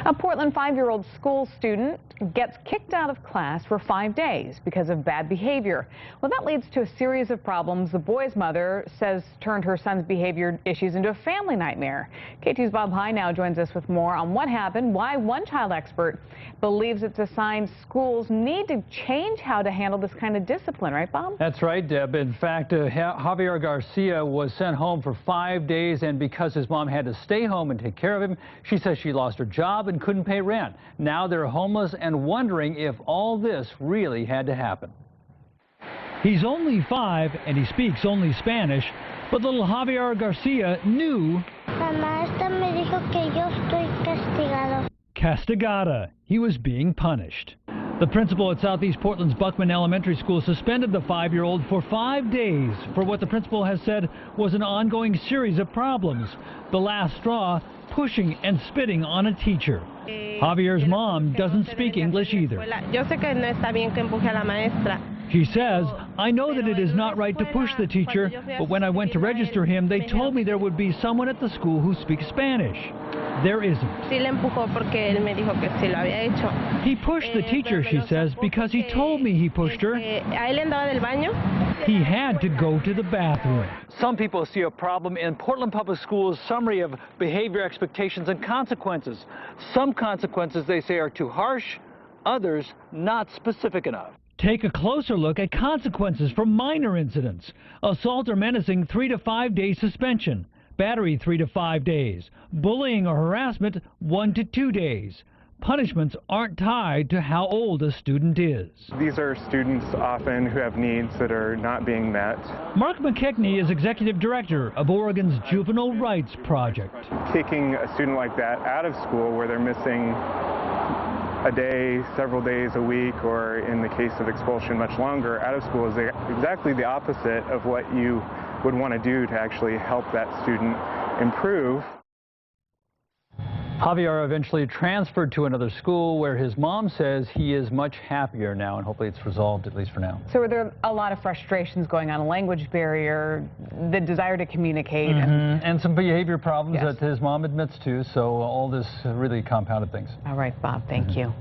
A Portland 5-year-old school student gets kicked out of class for 5 days because of bad behavior. Well, that leads to a series of problems the boy's mother says turned her son's behavior issues into a family nightmare. KATU's Bob Heye now joins us with more on what happened, why one child expert believes it's a sign schools need to change how to handle this kind of discipline. Right, Bob? That's right, Deb. In fact, Javier Garcia was sent home for 5 days, and because his mom had to stay home and take care of him, she says she lost her job and couldn't pay rent. Now they're homeless and wondering if all this really had to happen. He's only 5 and he speaks only Spanish, but little Javier Garcia knew. La maestra me dijo que yo estoy castigado. Castigada. He was being punished. The principal at Southeast Portland's Buckman Elementary School suspended the 5-year-old for 5 days for what the principal has said was an ongoing series of problems. The last straw, pushing and spitting on a teacher. Javier's mom doesn't speak English either. She says, I know that it is not right to push the teacher, but when I went to register him, they told me there would be someone at the school who speaks Spanish. There isn't. He pushed the teacher, she says, because he told me he pushed her. He had to go to the bathroom. Some people see a problem in Portland Public Schools' summary of behavior expectations and consequences. Some consequences, they say, are too harsh, others not specific enough. Take a closer look at consequences for minor incidents. Assault or menacing, 3 to 5 days suspension. Battery, 3 to 5 days. Bullying or harassment, 1 to 2 days. Punishments aren't tied to how old a student is. These are students often who have needs that are not being met. Mark McKechnie is executive director of Oregon's Juvenile Rights Project. Kicking a student like that out of school where they're missing a day, several days a week, or in the case of expulsion much longer, out of school is exactly the opposite of what you would want to do to actually help that student improve. Javier eventually transferred to another school where his mom says he is much happier now, and hopefully it's resolved, at least for now. So are there a lot of frustrations going on, a language barrier, the desire to communicate? And some behavior problems Yes. that his mom admits to, so all this really compounded things. All right, Bob, thank you.